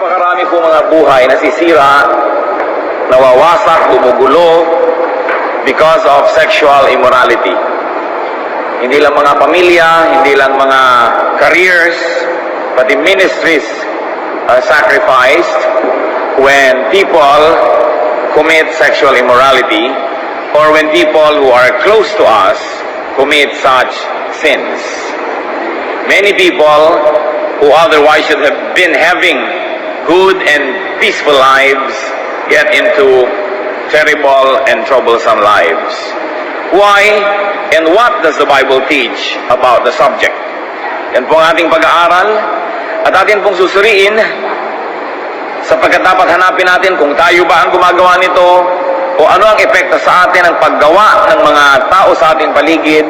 Napakarami po mga buhay nasisira, nawawasak, gumugulo because of sexual immorality. Hindi lang mga pamilya, hindi lang mga careers, pati ministries are sacrificed when people commit sexual immorality or when people who are close to us commit such sins. Many people who otherwise should have been having good and peaceful lives get into terrible and troublesome lives. Why and what does the Bible teach about the subject? Yan po ang ating pag-aaral at atin pong susuriin sapagkat dapat hanapin natin kung tayo ba ang gumagawa nito o ano ang epekto sa atin ng paggawa ng mga tao sa ating paligid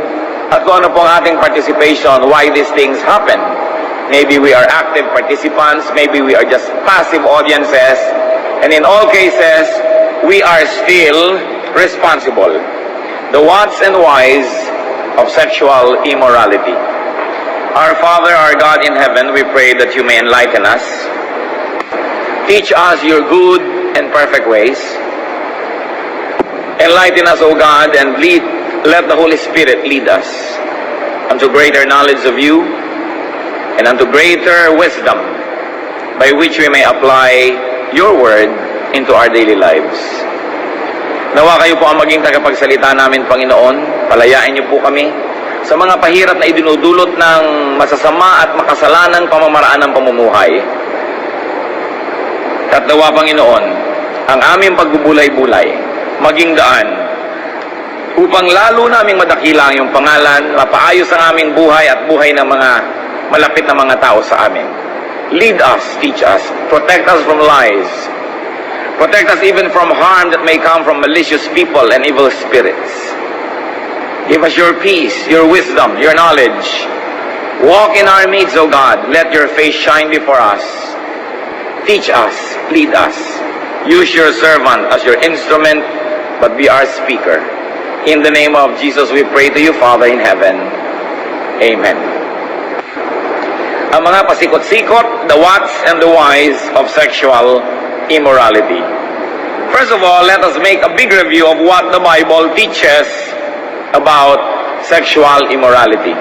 at kung ano po ang ating participation, why these things happen. Maybe we are active participants, maybe we are just passive audiences, and in all cases, we are still responsible. The whats and whys of sexual immorality. Our Father, our God in heaven, we pray that you may enlighten us. Teach us your good and perfect ways. Enlighten us, O God, and let the Holy Spirit lead us unto greater knowledge of you and unto greater wisdom by which we may apply your word into our daily lives. Nawa kayo po ang maging tagapagsalita namin, Panginoon. Palayain niyo po kami sa mga pahirap na idinudulot ng masasama at makasalanang pamamaraan ng pamumuhay. At nawa, Panginoon, ang aming pagbubulay-bulay maging daan upang lalo naming madakila ang iyong pangalan, mapaayos ang aming buhay at buhay ng mga malapit na mga tao sa amin. Lead us, teach us, protect us from lies. Protect us even from harm that may come from malicious people and evil spirits. Give us your peace, your wisdom, your knowledge. Walk in our midst, O God. Let your face shine before us. Teach us, lead us. Use your servant as your instrument, but be our speaker. In the name of Jesus, we pray to you, Father in heaven. Amen. Ang mga pasikot-sikot, the whats and the whys of sexual immorality. First of all, let us make a big review of what the Bible teaches about sexual immorality.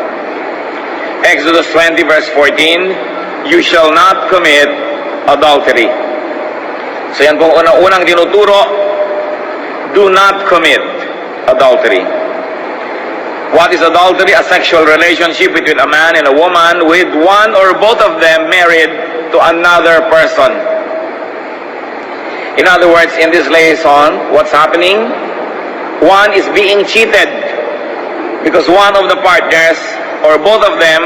Exodus 20 verse 14, you shall not commit adultery. So yan pong unang tinuturo, do not commit adultery. What is adultery? A sexual relationship between a man and a woman with one or both of them married to another person. In other words, in this lesson, what's happening? One is being cheated because one of the partners or both of them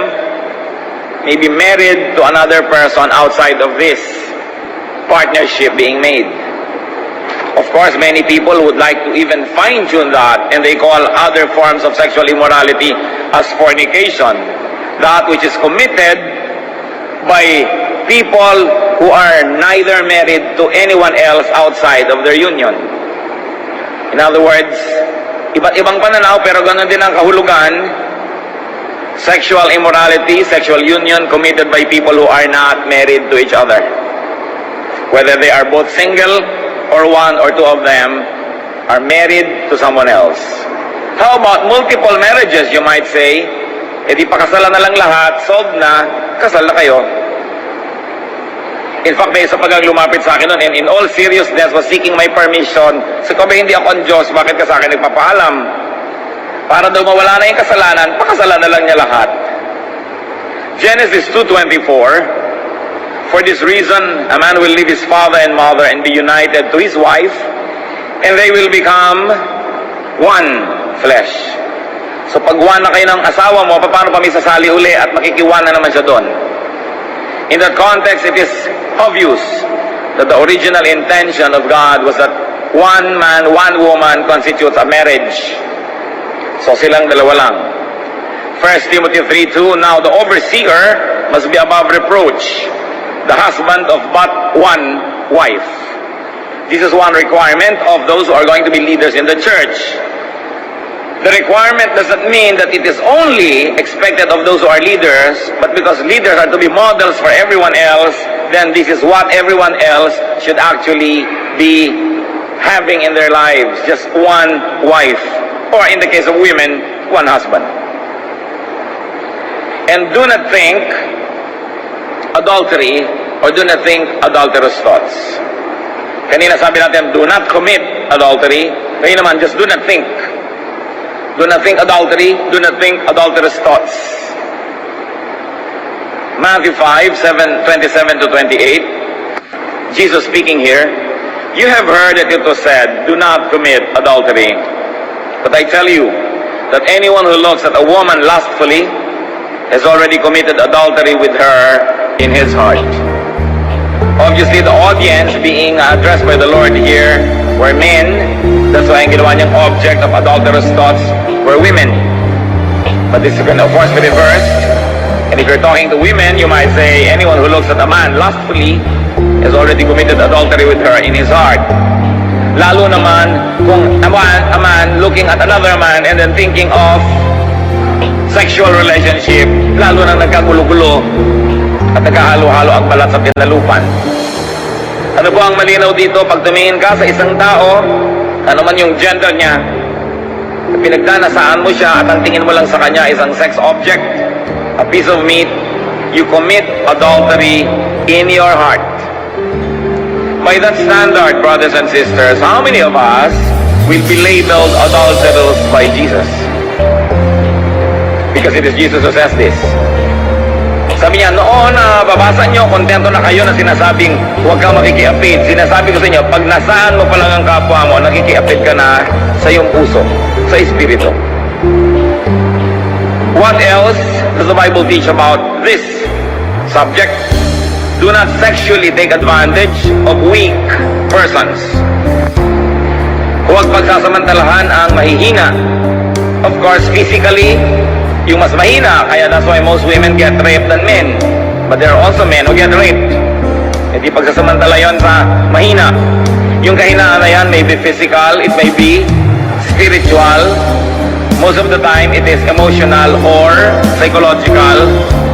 may be married to another person outside of this partnership being made. Of course, many people would like to even fine-tune that, and they call other forms of sexual immorality as fornication, that which is committed by people who are neither married to anyone else outside of their union. In other words, iba't ibang pananaw pero ganun din ang kahulugan. Sexual immorality, sexual union committed by people who are not married to each other. Whether they are both single or one or two of them are married to someone else. How about multiple marriages, you might say? E di pakasalan na lang lahat, solved na, kasal na kayo. In fact, may isa pagang lumapit sa akin noon, and in all seriousness was seeking my permission. So kung hindi ako ang Diyos, bakit ka sa akin nagpapaalam? Para daw mawala na yung kasalanan, pakasalan na lang niya lahat. Genesis 2:24, for this reason, a man will leave his father and mother and be united to his wife, and they will become one flesh. So pag one na kayo ng asawa mo, paano pa may sasali uli at makikiwan na naman siya doon? In that context, it is obvious that the original intention of God was that one man, one woman constitutes a marriage. So silang dalawa lang. 1 Timothy 3:2, now the overseer must be above reproach, the husband of but one wife. This is one requirement of those who are going to be leaders in the church. The requirement doesn't mean that it is only expected of those who are leaders, but because leaders are to be models for everyone else, then this is what everyone else should actually be having in their lives. Just one wife, or in the case of women, one husband. And do not think adultery or do not think adulterous thoughts. Kanina sabi natin, do not commit adultery. Ngayon naman, just do not think. Do not think adultery, do not think adulterous thoughts. Matthew 5:27 to 28, Jesus speaking here, you have heard that it was said, do not commit adultery. But I tell you that anyone who looks at a woman lustfully has already committed adultery with her in his heart. Obviously, the audience being addressed by the Lord here were men. That's why ang ginawa niyang object of adulterous thoughts were women. But this can of course be reversed. And if you're talking to women, you might say, anyone who looks at a man lustfully has already committed adultery with her in his heart. Lalo naman kung a man looking at another man and then thinking of sexual relationship, lalo na nagkagulo-gulo at nagkahalo-halo ang balat sa pinalupan. Ano po ang malinaw dito? Pag tumingin ka sa isang tao, ano man yung gender niya, pinagdanasaan mo siya at ang tingin mo lang sa kanya isang sex object, a piece of meat, you commit adultery in your heart. By that standard, brothers and sisters, how many of us will be labeled adulterers by Jesus? Because it is Jesus who says this. Sabi niya, noon babasa niyo, kontento na kayo na sinasabing huwag kang makikiapid. Sinasabi ko sa inyo, pag nasaan mo pa lang ang kapwa mo, nakikiapid ka na sa iyong puso, sa espiritu. What else does the Bible teach about this subject? Do not sexually take advantage of weak persons. Huwag pagsasamantalahan ang mahihina. Of course, physically, yung mas mahina, kaya that's why most women get raped than men. But there are also men who get raped. Hindi pagsasamantala yon sa mahina. Yung kahinaan na yan may be physical, it may be spiritual. Most of the time, it is emotional or psychological.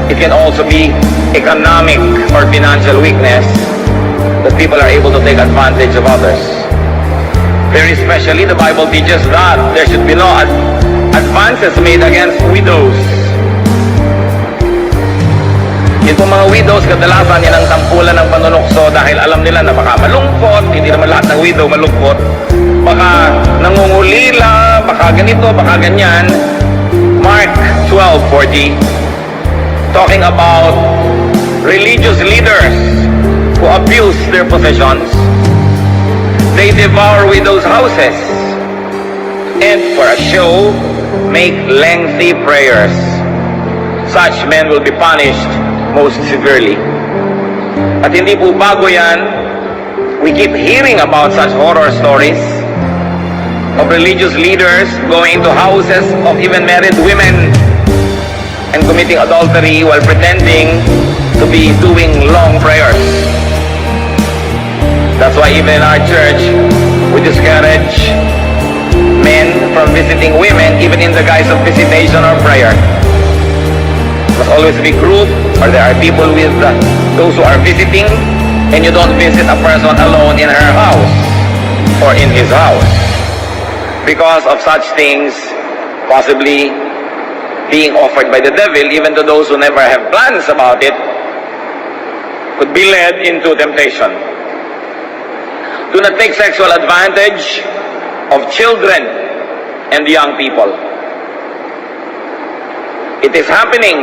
It can also be economic or financial weakness that people are able to take advantage of others. Very especially, the Bible teaches that there should be no advances made against widows. Yung mga widows, kadalasan yan ang tampulan ng panunukso dahil alam nila na baka malungkot, hindi naman lahat ng widow malungkot, baka nangungulila, baka ganito, baka ganyan. Mark 12:40, talking about religious leaders who abuse their possessions. They devour widows' houses and for a show make lengthy prayers. Such men will be punished most severely. At hindi po bago yan, we keep hearing about such horror stories of religious leaders going to houses of even married women and committing adultery while pretending to be doing long prayers. That's why even in our church, we discourage men from visiting women even in the guise of visitation or prayer. Must always be group, or there are people with those who are visiting, and you don't visit a person alone in her house or in his house. Because of such things possibly being offered by the devil, even to those who never have plans about it, could be led into temptation. Do not take sexual advantage of children and young people. It is happening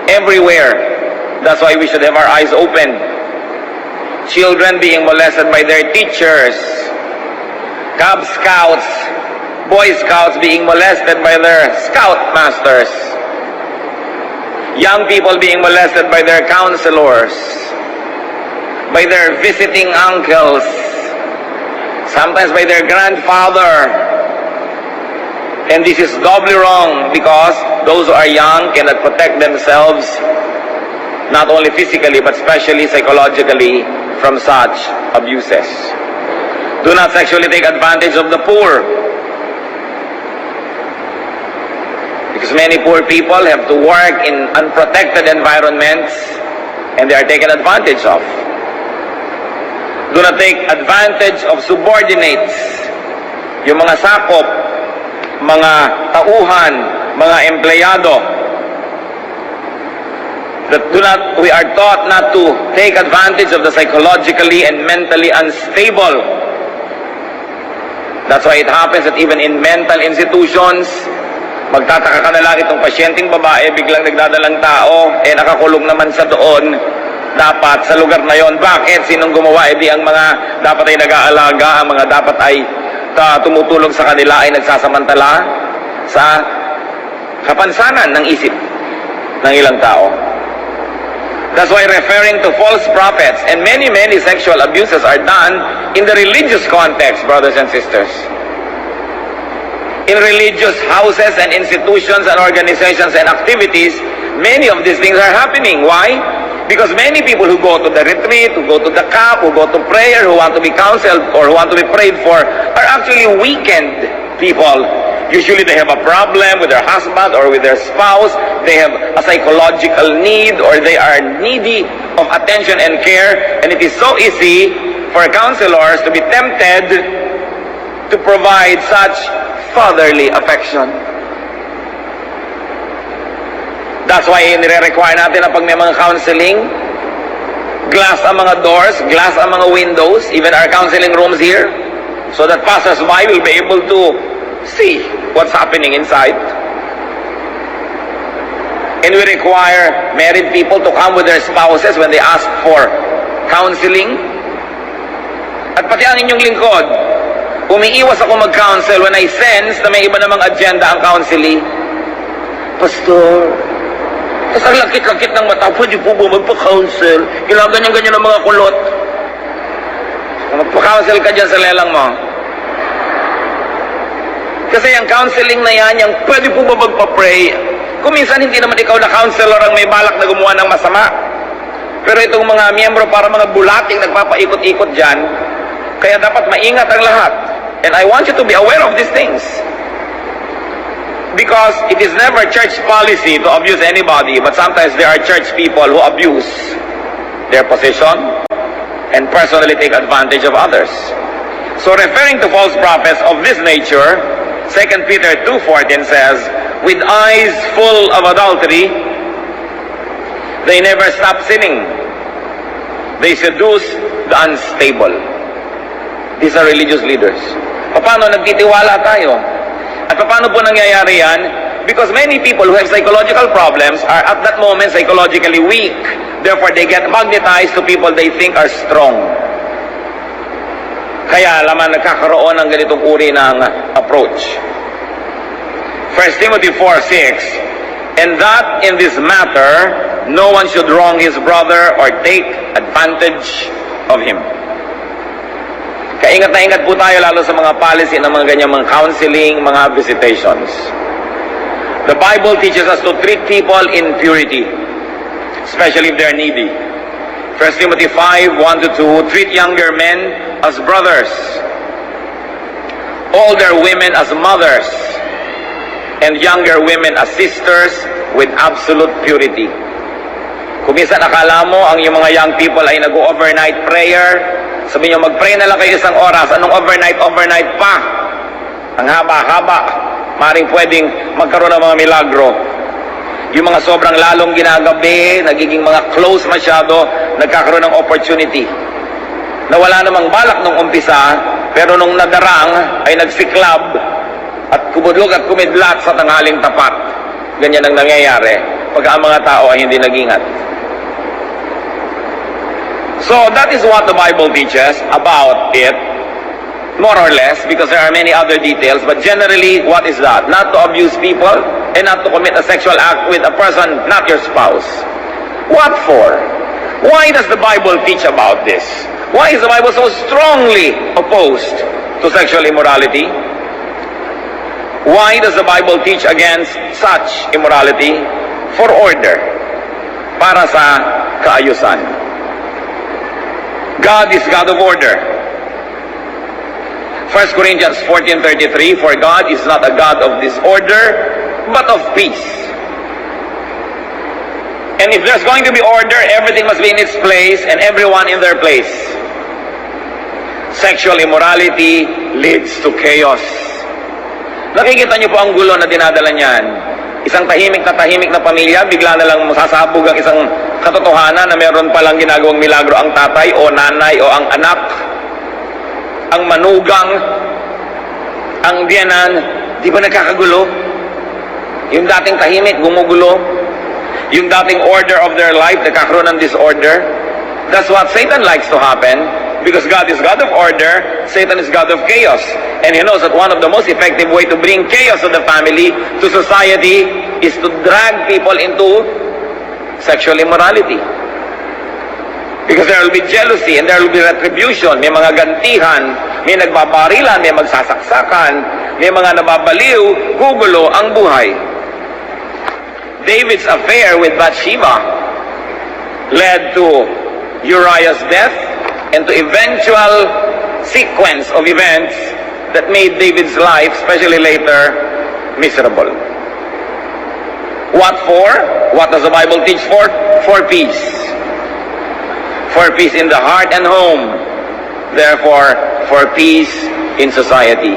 everywhere. That's why we should have our eyes open. Children being molested by their teachers. Cub Scouts, Boy Scouts being molested by their scout masters. Young people being molested by their counselors, by their visiting uncles, sometimes by their grandfather. And this is doubly wrong because those who are young cannot protect themselves, not only physically but especially psychologically, from such abuses. Do not sexually take advantage of the poor, because many poor people have to work in unprotected environments and they are taken advantage of. Do not take advantage of subordinates, yung mga sakop, mga tauhan, mga empleyado. We are taught not to take advantage of the psychologically and mentally unstable. That's why it happens that even in mental institutions, magtataka ka na lang itong pasyenteng babae, biglang nagdadalang tao, nakakulong naman sa doon, dapat sa lugar na yon. Bakit? Sinong gumawa? Di ang mga dapat ay nag-aalaga, ang mga dapat ay tumutulong sa kanila ay nagsasamantala sa kapansanan ng isip ng ilang tao. That's why referring to false prophets and many sexual abuses are done in the religious context, brothers and sisters. In religious houses and institutions and organizations and activities, many of these things are happening. Why? Because many people who go to the retreat, who go to the camp, who go to prayer, who want to be counseled or who want to be prayed for, are actually weakened people. Usually they have a problem with their husband or with their spouse. They have a psychological need or they are needy of attention and care. And it is so easy for counselors to be tempted to provide such fatherly affection. That's why nire-require natin na pag may mga counseling, glass ang mga doors, glass ang mga windows, even our counseling rooms here, so that passers-by will be able to see what's happening inside. And we require married people to come with their spouses when they ask for counseling. At pati ang inyong lingkod, umiiwas ako mag-counsel when I sense na may iba namang agenda ang counseling. Pastor, tapos ang lakit-lakit ng mata, pwede po ba magpa-counsel? Ganyan-ganyan ang mga kulot. Magpa-counsel ka dyan sa lelang mo. Kasi yung counseling na yan, yung pwede po ba magpa-pray? Kung minsan hindi naman ikaw na counselor ang may balak na gumawa ng masama. Pero itong mga miyembro para mga bulating nagpapaikot-ikot dyan, kaya dapat maingat ang lahat. And I want you to be aware of these things. Because it is never church policy to abuse anybody, but sometimes there are church people who abuse their position and personally take advantage of others. So referring to false prophets of this nature, 2 Peter 2:14 says, with eyes full of adultery, they never stop sinning. They seduce the unstable. These are religious leaders. Paano nagtitiwala tayo? At paano po nangyayari yan? Because many people who have psychological problems are at that moment psychologically weak. Therefore, they get magnetized to people they think are strong. Kaya laman nagkakaroon ng ganitong uri ng approach. 1 Timothy 4:6, and that in this matter, no one should wrong his brother or take advantage of him. Kaingat na ingat po tayo lalo sa mga policy ng mga ganyang mga counseling, mga visitations. The Bible teaches us to treat people in purity, especially if they're needy. 1 Timothy 5:1-2, treat younger men as brothers, older women as mothers, and younger women as sisters with absolute purity. Kung minsan akala mo ang yung mga young people ay nag-overnight prayer, sabi nyo, mag-pray na lang kayo isang oras. Anong overnight pa? Ang haba-haba. Maring pwedeng magkaroon ng mga milagro. Yung mga sobrang lalong ginagabi, nagiging mga close masyado, nagkakaroon ng opportunity. Na wala namang balak nung umpisa, pero nung nadarang ay nagsiklab at kumudlog at kumidlat sa tanghaling tapat. Ganyan ang nangyayari pag ang mga tao ay hindi nag-ingat. So that is what the Bible teaches about it, more or less, because there are many other details, but generally, what is that? Not to abuse people and not to commit a sexual act with a person, not your spouse. What for? Why does the Bible teach about this? Why is the Bible so strongly opposed to sexual immorality? Why does the Bible teach against such immorality? For order, para sa kaayusan. God is God of order. 1 Corinthians 14:33, for God is not a God of disorder, but of peace. And if there's going to be order, everything must be in its place and everyone in their place. Sexual immorality leads to chaos. Nakikita niyo po ang gulo na dinadala niyan. Isang tahimik na pamilya, bigla na lang masasabog ang isang katotohanan na meron palang ginagawang milagro ang tatay o nanay o ang anak, ang manugang, ang biyanan. Di ba nagkakagulo? Yung dating tahimik, gumugulo. Yung dating order of their life, nagkakaroon ng disorder. That's what Satan likes to happen. Because God is God of order, Satan is God of chaos. And he knows that one of the most effective way to bring chaos to the family, to society, is to drag people into sexual immorality. Because there will be jealousy and there will be retribution. May mga gantihan, may nagbabarilan, may magsasaksakan, may mga nababaliw, gugulo ang buhay. David's affair with Bathsheba led to Uriah's death and to eventual sequence of events that made David's life, especially later, miserable. What for? What does the Bible teach for? For peace. For peace in the heart and home. Therefore, for peace in society.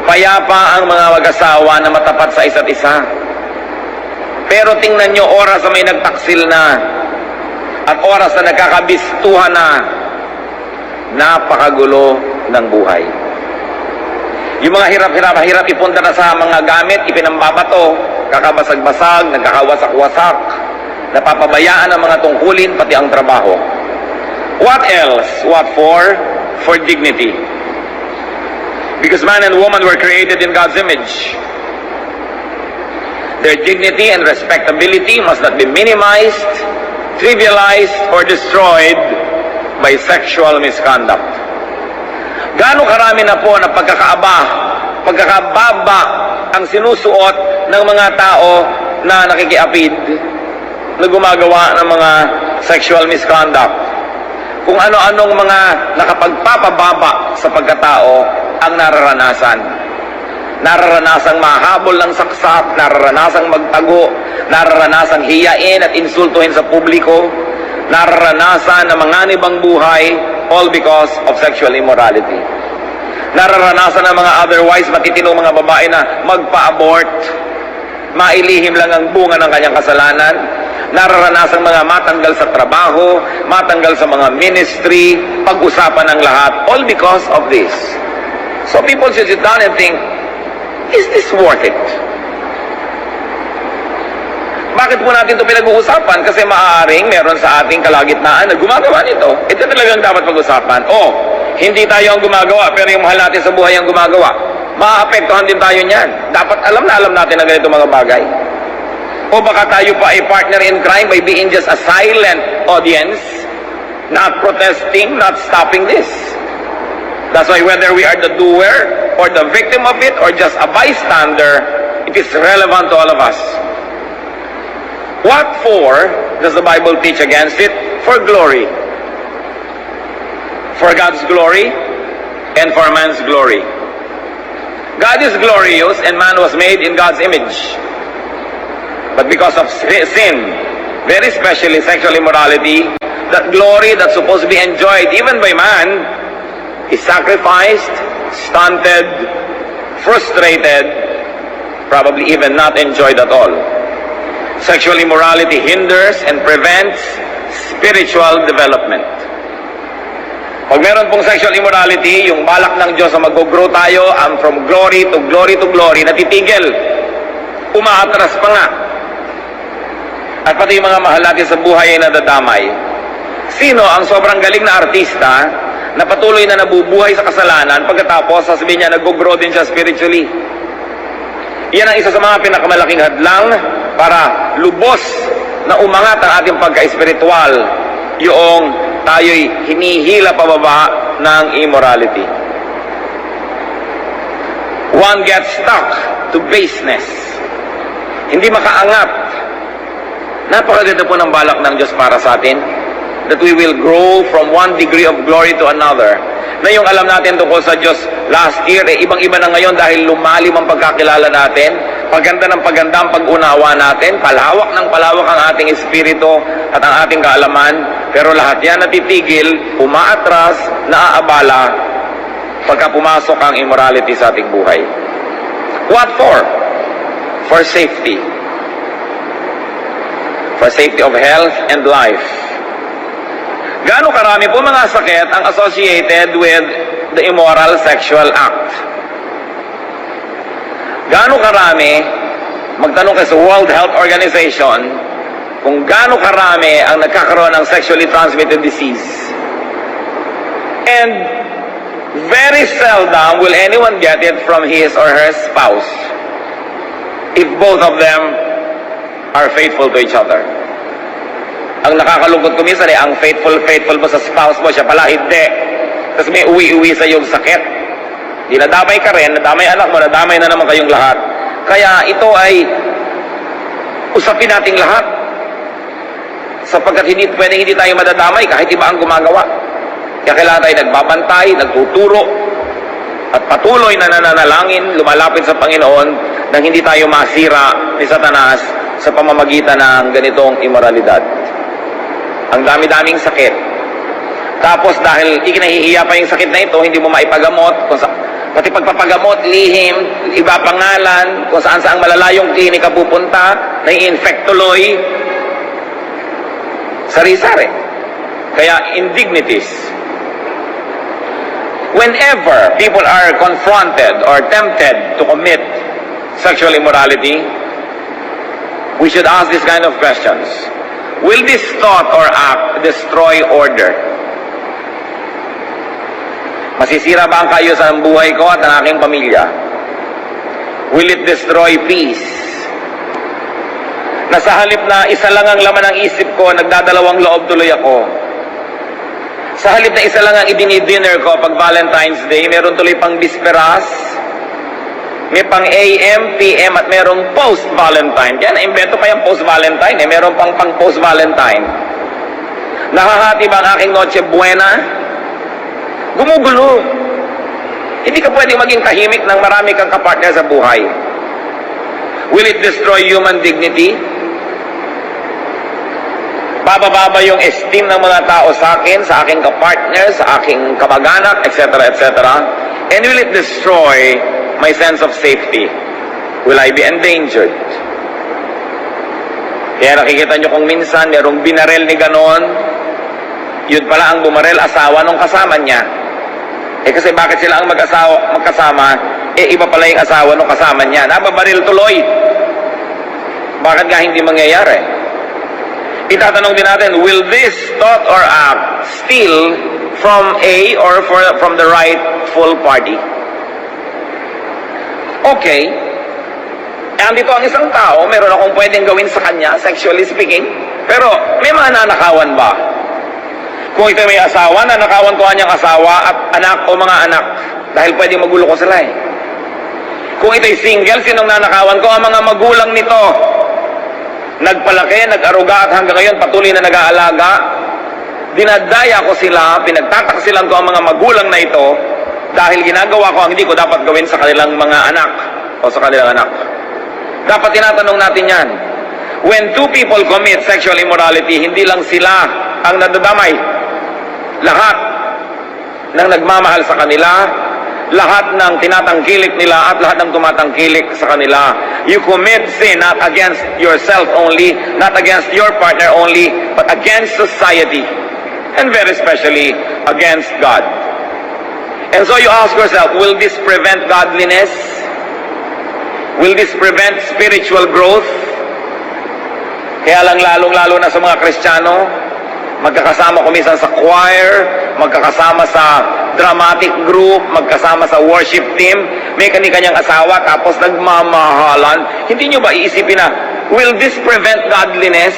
Payapa ang mga mag-asawa na matapat sa isa't isa. Pero tingnan nyo, oras na may nagtaksil na at oras na nagkakabistuhan na, napakagulo ng buhay. Yung mga hirap ipunta na sa mga gamit, ipinambabato, kakabasag-basag, nagkakawasak-wasak, napapabayaan ang mga tungkulin, pati ang trabaho. What else? What for? For dignity. Because man and woman were created in God's image. Their dignity and respectability must not be minimized, trivialized, or destroyed by sexual misconduct. Gaano karami na po na pagkakababa ang sinusuot ng mga tao na nakikiapid, na gumagawa ng mga sexual misconduct. Kung ano-anong mga nakapagpapababa sa pagkatao ang nararanasan. Nararanasang mahabol ng saksak, nararanasang magtago, nararanasang hiyain at insultuhin sa publiko, nararanasan na manganib ang buhay, all because of sexual immorality. Nararanasan ng mga otherwise matitinong mga babae na magpa-abort, mailihim lang ang bunga ng kanyang kasalanan. Nararanasan mga matanggal sa trabaho, matanggal sa mga ministry, pag-usapan ng lahat, all because of this. So people should sit down and think, is this worth it? Bakit po natin ito pinag-uusapan? Kasi maaaring meron sa ating kalagitnaan na gumagawa nito. Ito talagang dapat pag-usapan. O, hindi tayo ang gumagawa, pero yung mahal natin sa buhay ang gumagawa. Maapektuhan din tayo niyan. Dapat alam natin ang ganito mga bagay. O baka tayo pa ay partner in crime by being just a silent audience, not protesting, not stopping this. That's why whether we are the doer or the victim of it or just a bystander, it is relevant to all of us. What for does the Bible teach against it? For glory. For God's glory and for man's glory. God is glorious and man was made in God's image. But because of sin, very especially sexual immorality, that glory that's supposed to be enjoyed even by man is sacrificed, stunted, frustrated, probably even not enjoyed at all. Sexual immorality hinders and prevents spiritual development. Pag meron pong sexual immorality, yung balak ng Diyos na mag-grow tayo from glory to glory to glory, natitigil. Umaatras pa nga. At pati yung mga mahal natin sa buhay ay nadadamay. Sino ang sobrang galing na artista na patuloy na nabubuhay sa kasalanan pagkatapos sasabihin niya nag-grow din siya spiritually? Yan ang isa sa mga pinakamalaking hadlang para lubos na umangat ang ating pagka-espiritual, yung tayo'y hinihila pababa ng immorality. One gets stuck to baseness. Hindi makaangat. Napakaganda po ng balak ng Diyos para sa atin, that we will grow from one degree of glory to another. Na yung alam natin tungkol sa Diyos last year, ibang-iba na ngayon dahil lumalim ang pagkakilala natin, paganda ng paganda ang pag-unawa natin, palawak ng palawak ang ating espiritu, at ang ating kaalaman, pero lahat yan natitigil, umaatras, naaabala, pagka pumasok ang immorality sa ating buhay. What for? For safety. For safety of health and life. Gaano karami po mga sakit ang associated with the immoral sexual act? Gaano karami, magtanong kayo sa World Health Organization, kung gaano karami ang nagkakaroon ng sexually transmitted disease. And very seldom will anyone get it from his or her spouse if both of them are faithful to each other. Ang nakakalungkot ko minsan ang faithful mo sa spouse mo, siya pala hindi. Tapos may uwi-uwi sa iyong sakit. Dinadamay ka rin, nadamay anak mo, nadamay na naman kayong lahat. Kaya ito ay usapin nating lahat. Sapagkat pwedeng hindi tayo madadamay kahit iba ang gumagawa. Kaya kailangan tayo nagbabantay, nagtuturo, at patuloy na nananalangin, lumalapit sa Panginoon nang hindi tayo masira ni Satanas sa pamamagitan ng ganitong immoralidad. Ang dami-daming sakit. Tapos dahil ikinahihiya pa yung sakit na ito, hindi mo maipagamot, pati pagpapagamot, lihim, iba pangalan, kung saan-saan malalayong klinika pupunta, nai-infect tuloy, sari-sari. Kaya indignities. Whenever people are confronted or tempted to commit sexual immorality, we should ask this kind of questions. Will this thought or act destroy order? Masisira ba ang kaayusan ng buhay ko at ang aking pamilya? Will it destroy peace? Na sa halip na isa lang ang laman ng isip ko, nagdadalawang loob tuloy ako. Sa halip na isa lang ang idini-dinner ko pag Valentine's Day, meron tuloy pang bisperas, may pang AM, PM, at merong post-Valentine. Kaya na-invento pa yung post-Valentine, meron pang post-Valentine. Nakahati ba ang aking Noche Buena? Gumugulo. Hindi ka pwedeng maging tahimik nang marami kang kapartner sa buhay. Will it destroy human dignity? Bababa yung esteem ng mga tao sa akin, sa aking kapartner, sa aking kamag-anak, etc., etc.? And will it destroy my sense of safety? Will I be endangered? Kaya nakikita nyo kung minsan merong binarel ni ganon, yun pala ang bumarel, asawa nung kasama niya. Kasi bakit sila ang magkasama, iba pala yung asawa nung kasama niya. Nababaril tuloy. Bakit nga hindi mangyayari? Itatanong din natin, will this thought or act steal from A or from the rightful party? Okay. Andito ang isang tao, meron akong pwedeng gawin sa kanya, sexually speaking, pero may mga nanakawan ba? Kung ito may asawa, nanakawan ko kanyang asawa at anak o mga anak, dahil pwedeng magulo ko sila eh. Kung ito'y single, sinong nanakawan ko? Ang mga magulang nito. Nagpalaki, nag-aruga at hanggang ngayon patuloy na nag-aalaga. Dinadaya ko sila, pinagtataksilan ko ang mga magulang na ito dahil ginagawa ko ang hindi ko dapat gawin sa kanilang mga anak o sa kanilang anak. Dapat tinatanong natin yan. When two people commit sexual immorality, hindi lang sila ang nadadamay. Lahat ng nagmamahal sa kanila, lahat ng tinatangkilik nila at lahat ng tumatangkilik sa kanila. You commit sin not against yourself only, not against your partner only, but against society. And very especially against God. And so you ask yourself, will this prevent godliness? Will this prevent spiritual growth? Kaya lang lalong-lalo na sa mga Kristiyano, magkakasama ko minsan sa choir, magkakasama sa dramatic group, magkasama sa worship team, may kani-kanyang asawa, tapos nagmamahalan. Hindi nyo ba iisipin na, will this prevent godliness?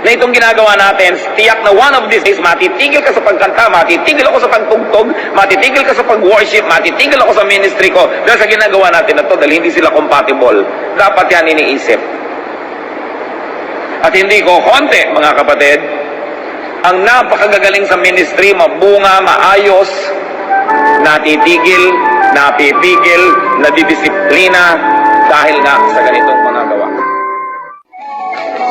Na itong ginagawa natin, tiyak na one of these days, matitigil ka sa pagkanta, matitigil ako sa pagtugtog, matitigil ka sa pag-worship, matitigil ako sa ministry ko, dahil sa ginagawa natin na to, dahil hindi sila compatible. Dapat yan iniisip. At hindi ko konti, mga kapatid, ang napakagagaling sa ministry, mabunga, maayos, natitigil, napipigil, nadidisiplina dahil nga sa ganitong mga gawa.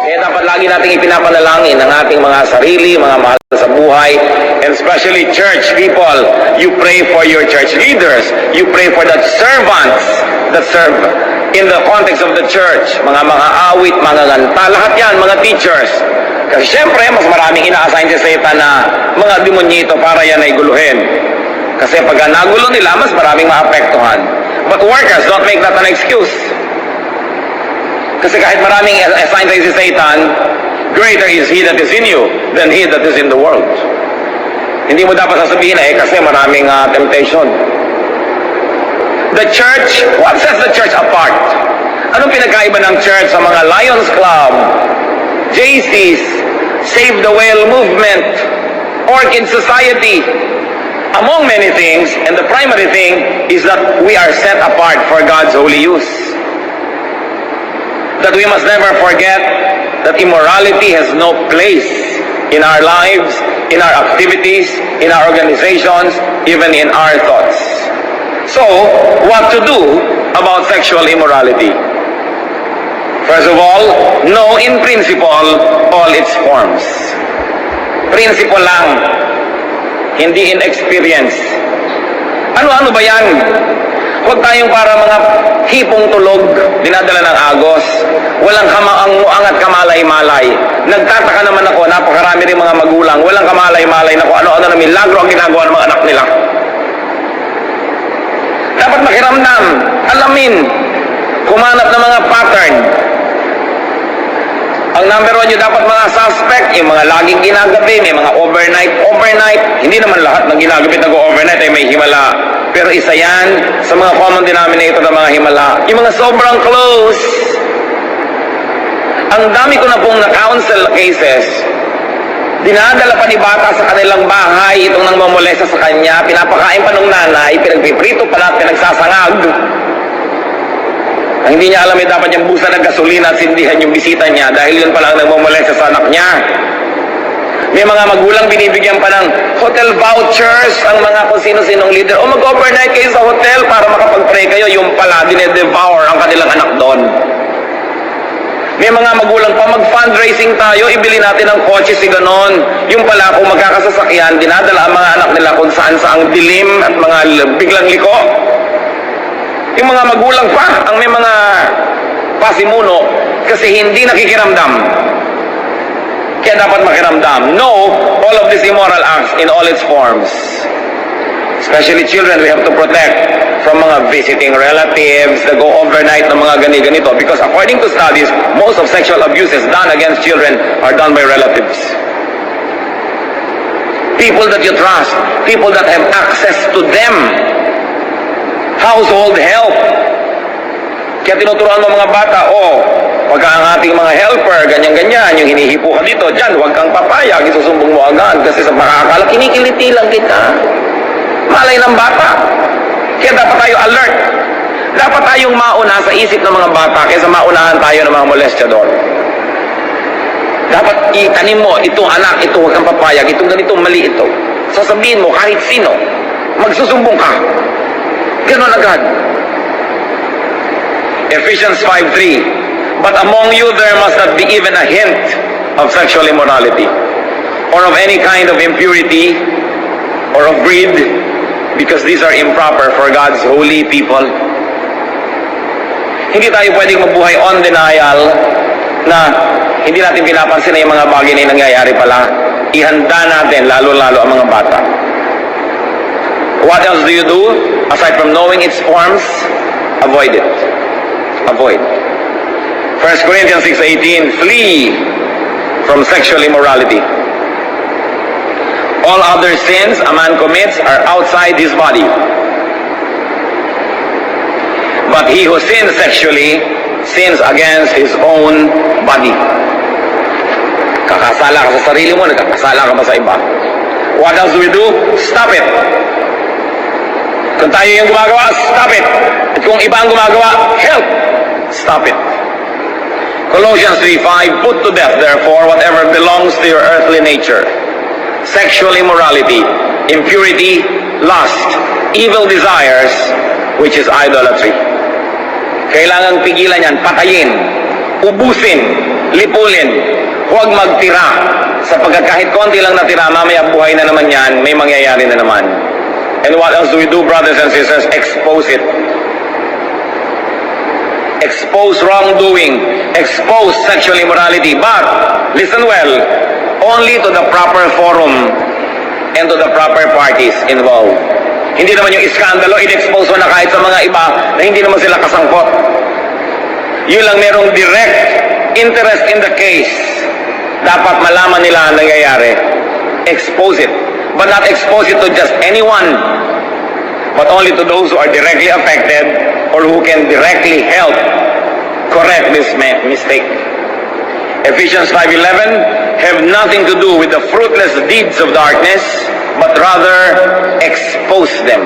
Kaya dapat lagi nating ipinapanalangin ang ating mga sarili, mga mahal sa buhay, and especially church people. You pray for your church leaders. You pray for the servants that serve in the context of the church. Mga awit, mga nganta, lahat yan, mga teachers. Kasi syempre, mas maraming ina-assign si Satan na mga demonyito para yan ay guluhin. Kasi pag nagulo nila, mas maraming maapektuhan. But workers, don't make that an excuse. Kasi kahit maraming assign si Satan, greater is He that is in you than he that is in the world. Hindi mo dapat sasabihin kasi maraming temptation. The church, what sets the church apart? Anong pinagkaiba ng church sa mga Lions Club, JCs, Save the Whale Movement, Orchid Society? Among many things, and the primary thing is that we are set apart for God's holy use. That we must never forget that immorality has no place in our lives, in our activities, in our organizations, even in our thoughts. So, what to do about sexual immorality? First of all, know in principle all its forms. Principle lang, hindi in experience. Ano-ano ba yan? Huwag tayong para mga hipong tulog, dinadala ng agos, walang kamaang-muang at kamalay-malay. Nagtataka naman ako, napakarami rin mga magulang, walang kamalay-malay na kung ano-ano na milagro ang ginagawa ng mga anak nila. Dapat makiramdam, alamin, kumanap ng mga pattern. Ang number one nyo dapat mga suspect, yung mga laging ginagabi, may mga overnight, hindi naman lahat ng ginagabit nag-overnight ay may himala. Pero isa yan sa mga common denominator ng mga himala. Yung mga sobrang close. Ang dami ko na pong na-counsel cases. Dinadala pa ni bata sa kanilang bahay itong nang mamolesta sa kanya, pinapakain pa ng nanay, pinagpiprito pala at pinagsasangag. Ang hindi niya alam dapat yung busa ng gasolina at sindihan yung bisita niya dahil yun pala ang nagmamolesta sa anak niya. May mga magulang binibigyan pa ng hotel vouchers ang mga kung sino-sinong leader. O mag-overnight kayo sa hotel para makapag-pray kayo. Yung pala, dinedevour ang kanilang anak doon. May mga magulang pa, mag-fundraising tayo, ibili natin ng kotse si ganon. Yung pala, kung magkakasasakyan, dinadala ang mga anak nila kung saan-saang dilim at mga biglang liko. Yung mga magulang pa, ang may mga pasimuno kasi hindi nakikiramdam. Kaya dapat makiramdam. Know all of these immoral acts in all its forms. Especially children, we have to protect from mga visiting relatives that go overnight ng mga ganito. Because according to studies, most of sexual abuses done against children are done by relatives. People that you trust, people that have access to them. Household help. Kaya tinuturuan mo mga bata, pagka ang ating mga helper, ganyan-ganyan, yung hinihipo ka dito, dyan, huwag kang papayag, isusumbong mo agad, kasi sa makakala, kinikiliti lang kita. Malay ng bata. Kaya dapat tayo alert. Dapat tayong mauna sa isip ng mga bata, kaysa maunahan tayo ng mga molestador. Dapat itanim mo, itong anak, ito, huwag kang papayag, itong ganitong mali ito. Sasabihin mo, kahit sino, magsusumbong ka. Ganon agad. Ephesians 5:3. But among you there must not be even a hint of sexual immorality, or of any kind of impurity, or of greed, because these are improper for God's holy people. Hindi tayo pwedeng mabuhay on denial na hindi natin pinapansin na yung mga bagay na nangyayari pala. Ihanda natin, lalo-lalo ang mga bata. What else do you do? Aside from knowing its forms, avoid it. Avoid. 1 Corinthians 6:18, flee from sexual immorality. All other sins a man commits are outside his body. But he who sins sexually sins against his own body. Kakasala ka sa sarili mo, nagkakasala ka ba sa iba? What else do we do? Stop it. Kung tayo yung gumagawa, stop it. At kung iba ang gumagawa, help. Stop it. Colossians 3:5, put to death, therefore, whatever belongs to your earthly nature. Sexual immorality, impurity, lust, evil desires, which is idolatry. Kailangang pigilan yan, patayin, ubusin, lipulin, huwag magtira. Sapagkat kahit konti lang natira, mamaya buhay na naman yan, may mangyayari na naman. And what else do we do, brothers and sisters? Expose it. Expose wrongdoing, expose sexual immorality, but, listen well, only to the proper forum and to the proper parties involved. Hindi naman yung iskandalo, in-expose mo na kahit sa mga iba na hindi naman sila kasangkot. Yun lang merong direct interest in the case. Dapat malaman nila ang nangyayari. Expose it. But not expose it to just anyone, but only to those who are directly affected or who can directly help correct this mistake. Ephesians 5:11 have nothing to do with the fruitless deeds of darkness, but rather expose them.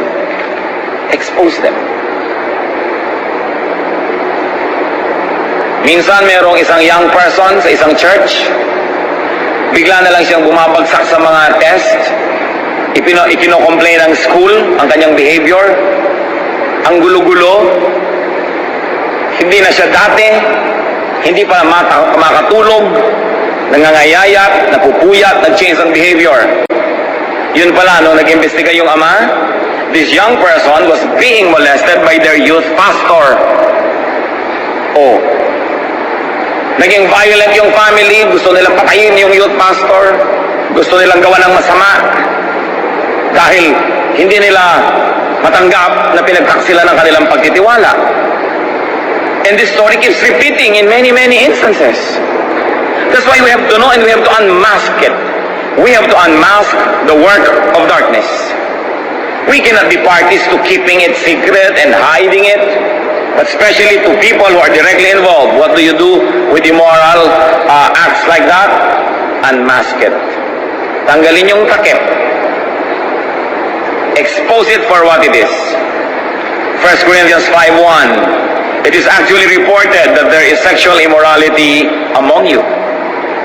Expose them. Minsan merong isang young person sa isang church, bigla na lang siyang bumabagsak sa mga test, ikino-complain ng school ang kanyang behavior, ang gulo-gulo, hindi na siya dati, hindi pa makatulog, nangangayayat, napupuyat, nag-change ang behavior. Yun pala, no, nag-imbestiga yung ama, this young person was being molested by their youth pastor. Oh. Naging violent yung family, gusto nilang patayin yung youth pastor, gusto nilang gawa ng masama. Dahil hindi nila matanggap na pinagkaksila ng kanilang pagtitiwala. And this story keeps repeating in many, many instances. That's why we have to know and we have to unmask it. We have to unmask the work of darkness. We cannot be parties to keeping it secret and hiding it, especially to people who are directly involved. What do you do with immoral acts like that? Unmask it. Tanggalin yung takip. Expose it for what it is. 1 Corinthians 5:1. It is actually reported that there is sexual immorality among you.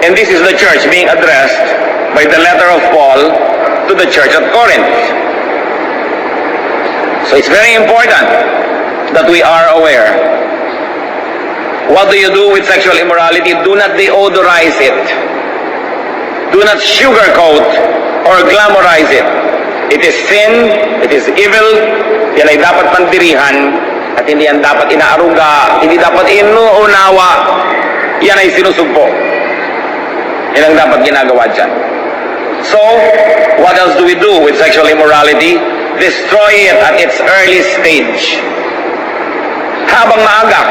And this is the church being addressed by the letter of Paul to the church at Corinth. So it's very important that we are aware. What do you do with sexual immorality? Do not deodorize it. Do not sugarcoat or glamorize it. It is sin, it is evil, yan ay dapat pandirihan, at hindi yan dapat inaaruga, hindi dapat inuunawa, yan ay sinusugpo. Yan ang dapat ginagawa dyan. So, what else do we do with sexual immorality? Destroy it at its early stage. Habang maaga,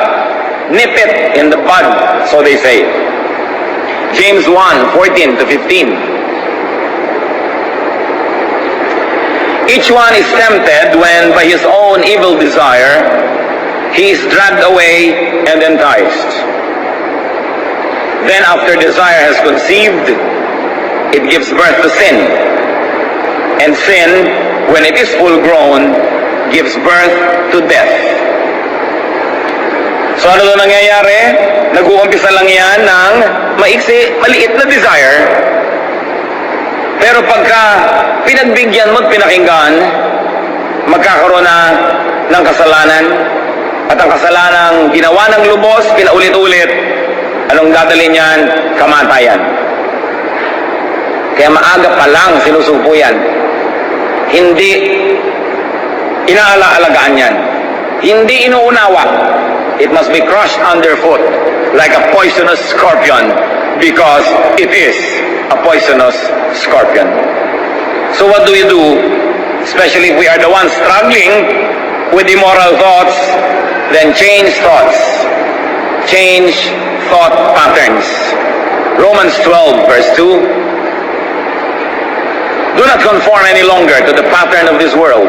nip it in the bud, so they say. James 1:14-15. Each one is tempted when by his own evil desire he is dragged away and enticed. Then after desire has conceived, it gives birth to sin. And sin, when it is full grown, gives birth to death. So ano doon nangyayari? Nag-uumpisa lang yan ng maliit na desire. Pero pagka pinagbigyan mo at pinakinggan, magkakaroon na ng kasalanan. At ang kasalanang ginawa ng lubos, pinaulit-ulit. Anong dadalhin yan? Kamatayan. Kaya maaga pa lang sinusumpo yan. Hindi inaalagaan yan. Hindi inuunawa. It must be crushed underfoot like a poisonous scorpion because it is a poisonous scorpion. So what do we do? Especially if we are the ones struggling with immoral thoughts, then change thoughts. Change thought patterns. Romans 12 verse 2. Do not conform any longer to the pattern of this world,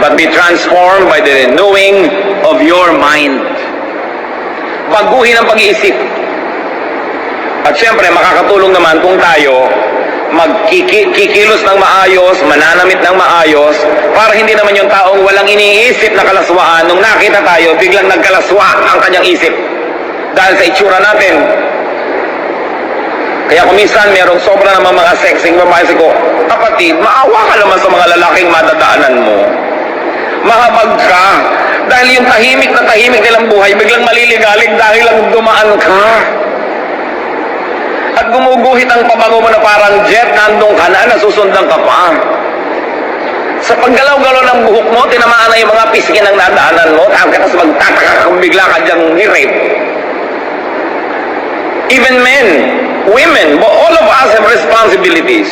but be transformed by the renewing of your mind. Baguhin ang pag-iisip. At syempre, makakatulong naman kung tayo magkikilos ng maayos, mananamit ng maayos, para hindi naman yung taong walang iniisip na kalaswaan, nung nakita tayo, biglang nagkalaswa ang kanyang isip. Dahil sa itsura natin. Kaya kung minsan merong sobra naman mga sexing babae, ko, kapatid, maawa ka naman sa mga lalaking madadaanan mo. Mahabag ka. Dahil yung tahimik na tahimik nilang buhay, biglang maliligalig dahil lang dumaan ka. at gumuguhit ang pabango mo na parang jet, nandong ka na, nasusundan ka pa. Sa paggalaw-galaw ng buhok mo, tinamaan na yung mga pisngi ng nadaanan mo, tapos magtataka kung bigla ka dyang ni-rape. Even men, women, but all of us have responsibilities.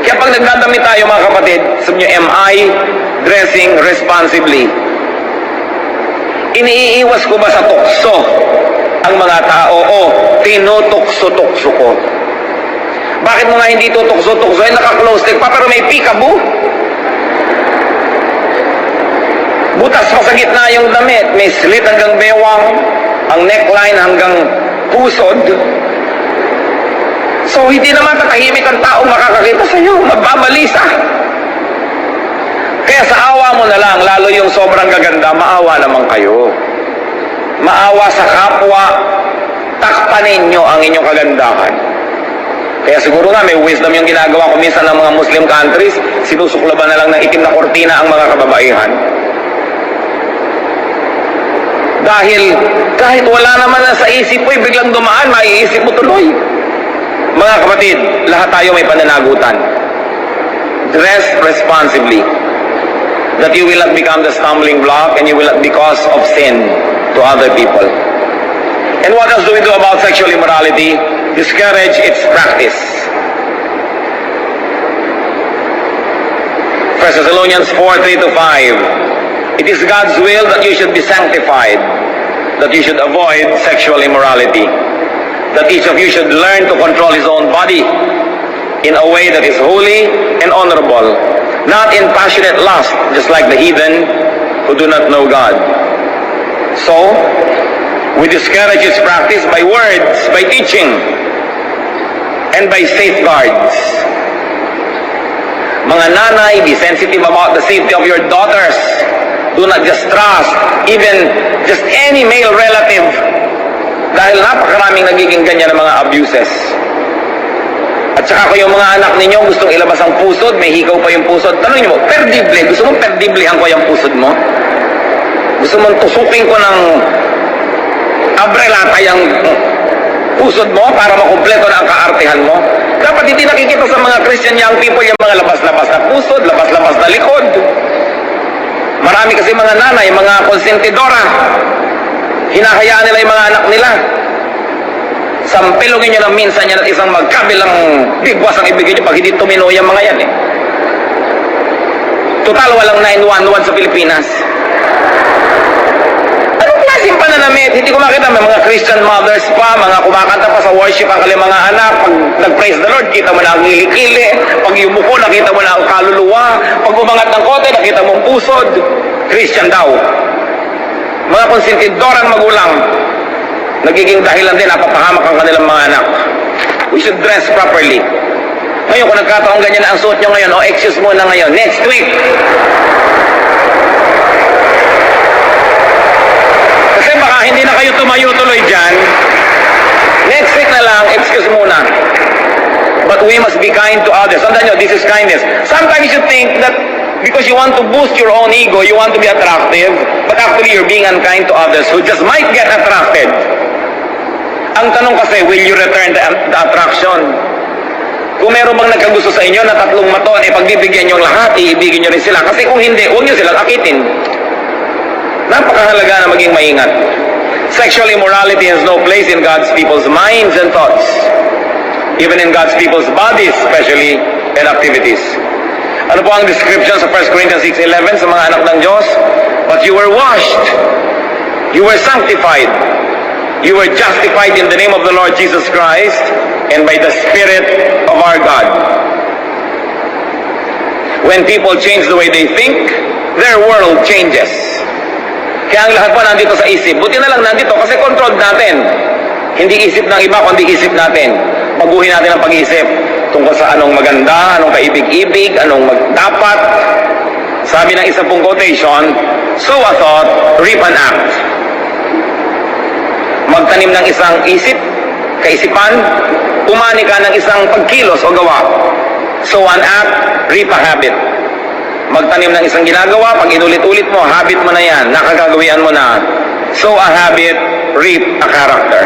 Kaya pag nagdadamit tayo mga kapatid, sabi nyo, am I dressing responsibly? Iniiwas ko ba sa tukso ang mga tao o tinutukso-tukso ko? Bakit mo nga hindi tutukso-tukso? Ay naka-close leg pa pero may peekaboo. Butas pa sa gitna yung damit, may slit hanggang bewang, ang neckline hanggang pusod. So hindi naman tatahimik ang taong makakakita sa iyo, magbabalisa. Kaya sa awa mo na lang, lalo yung sobrang gaganda, maawa naman kayo. Maawa sa kapwa, takpan ninyo ang inyong kagandahan. Kaya siguro nga may wisdom yung ginagawa ko minsan ng mga Muslim countries, sinusuklaban na lang ng itim na kortina ang mga kababaihan. Dahil kahit wala naman na sa isip mo, biglang dumaan, maiisip mo tuloy. Mga kapatid, lahat tayo may pananagutan. Dress responsibly, that you will not become the stumbling block and you will not be cause of sin to other people. And what else do we do about sexual immorality? Discourage its practice. 1 Thessalonians 4:3-5. It is God's will that you should be sanctified, that you should avoid sexual immorality, that each of you should learn to control his own body in a way that is holy and honorable, not in passionate lust, just like the heathen who do not know God. So, we discourage its practice by words, by teaching, and by safeguards. Mga nanay, be sensitive about the safety of your daughters. Do not just trust even just any male relative dahil napakaraming nagiging ganyan ng mga abuses. At saka kung yung mga anak ninyo gustong ilabas ang pusod, may hikaw pa yung pusod, tanongin mo, perdible, gusto mong perdiblihan ko yung pusod mo? Gusto mong tusukin ko ng abrelata yung pusod mo para makumpleto na ang kaartehan mo? Dapat hindi nakikita sa mga Christian young people yung mga labas-labas na pusod, labas-labas na likod. Marami kasi mga nanay, mga konsentidora, hinahayaan nila yung mga anak nila. Sampilungin nyo lang minsan yan at isang magkabilang bigwas ang ibigay nyo pag hindi tumino yung mga yan eh. Total, walang 911 sa Pilipinas. Anong klaseng pananamit? Hindi ko makita, may mga Christian mothers pa, mga kumakanta pa sa worship ang kanilang mga anak. Pag nag-praise the Lord, kita mo na ang hili-kili. Pag yumuko, nakita mo na ang kaluluwa. Pag umangat ng kote, nakita mo ang pusod. Christian daw. Mga konsentidorang magulang, nagiging dahilan din, napapahamak ang kanilang mga anak. We should dress properly. Ngayon, kung nagkataong ganyan na ang suot nyo ngayon, excuse mo na ngayon, next week. Kasi baka hindi na kayo tumayo tuloy dyan. Next week na lang, excuse muna. But we must be kind to others. Tandaan nyo, this is kindness. Sometimes you think that because you want to boost your own ego, you want to be attractive, but actually you're being unkind to others who just might get attracted. Ang tanong kasi, will you return the attraction? Kung meron bang nagkagusto sa inyo na tatlong maton, pagbibigyan nyo lahat, iibigin nyo rin sila. Kasi kung hindi, huwag nyo silang akitin. Napakahalaga na maging maingat. Sexual immorality has no place in God's people's minds and thoughts. Even in God's people's bodies, especially, and activities. Ano po ang description sa 1 Corinthians 6:11 sa mga anak ng Diyos? But you were washed, you were sanctified, you were justified in the name of the Lord Jesus Christ and by the Spirit of our God. When people change the way they think, their world changes. Kaya ang lahat po nandito sa isip. Buti na lang nandito kasi controlled natin. Hindi isip ng iba, kundi isip natin. Baguhin natin ang pag-iisip tungkol sa anong maganda, anong kaibig-ibig, anong dapat. Sabi ng isang pong quotation, sow a thought, reap an act. Magtanim ng isang isip, kaisipan, umani ka ng isang pagkilos o gawa. Sow an act, reap a habit. Magtanim ng isang ginagawa, pag inulit-ulit mo, habit mo na yan, nakagagawian mo na. Sow a habit, reap a character.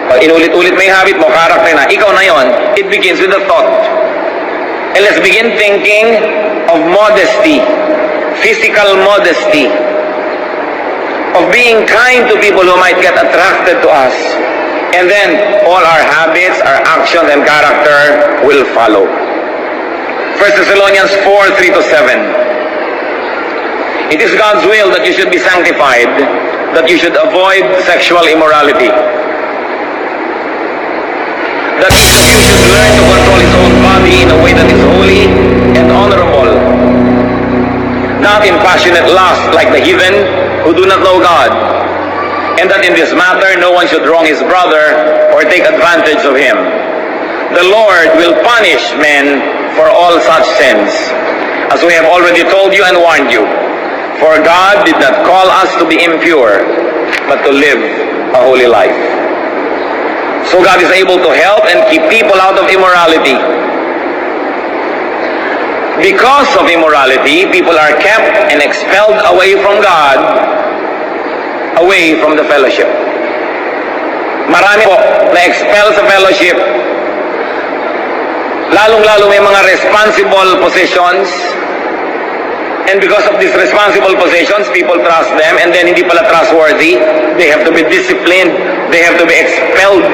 O inulit-ulit mo yung habit mo, character na, ikaw na yon. It begins with a thought. And let's begin thinking of modesty, physical modesty, of being kind to people who might get attracted to us. And then, all our habits, our actions, and character will follow. 1 Thessalonians 4, 3-7. It is God's will that you should be sanctified, that you should avoid sexual immorality, that each of you should learn to control his own body in a way that is holy and honorable, not in passionate lust like the heathen who do not know God, and that in this matter no one should wrong his brother or take advantage of him. The Lord will punish men for all such sins, as we have already told you and warned you. For God did not call us to be impure, but to live a holy life. So God is able to help and keep people out of immorality. Because of immorality, people are kept and expelled away from God, away from the fellowship. Marami po na-expel sa fellowship, lalong-lalo may mga responsible positions, and because of these responsible positions, people trust them, and then hindi pala trustworthy, they have to be disciplined, they have to be expelled.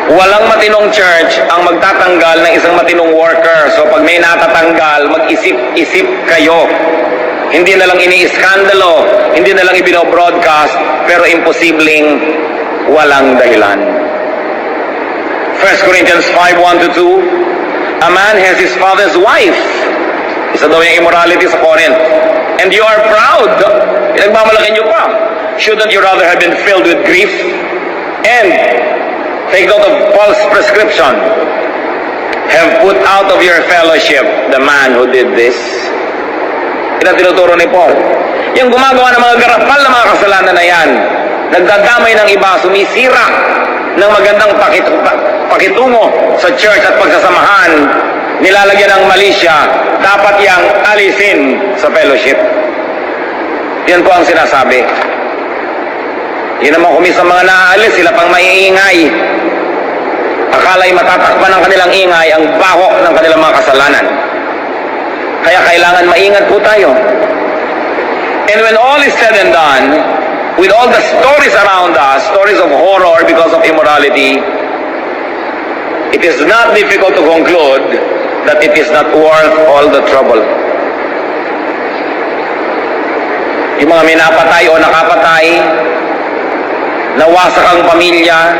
Walang matinong church ang magtatanggal ng isang matinong worker. So pag may natatanggal, mag-isip-isip kayo. Hindi na lang ini-iskandalo, hindi na lang ibino-broadcast, pero imposibleng walang dahilan. 1 Corinthians 5:1-2, a man has his father's wife. Isa daw yung immorality sa Corinth. And you are proud. Pinagmamalaki nyo pa. Shouldn't you rather have been filled with grief? And take note of Paul's prescription. Have put out of your fellowship the man who did this. Ito tinuturo ni Paul. Yung gumagawa ng mga garapal na mga kasalanan na yan, nagdadamay ng iba, sumisira ng magandang pakitungo sa church at pagsasamahan, nilalagyan ng mali siya, dapat yang alisin sa fellowship. Yan po ang sinasabi. Yun naman kung minsan mga naaalis, sila pang maiingay. Akala'y matatakpan ng kanilang ingay ang bahok ng kanilang mga kasalanan. Kaya kailangan maingat po tayo. And when all is said and done, with all the stories around us, stories of horror because of immorality, it is not difficult to conclude that it is not worth all the trouble. Yung mga minapatay o nakapatay, nawasak ang pamilya,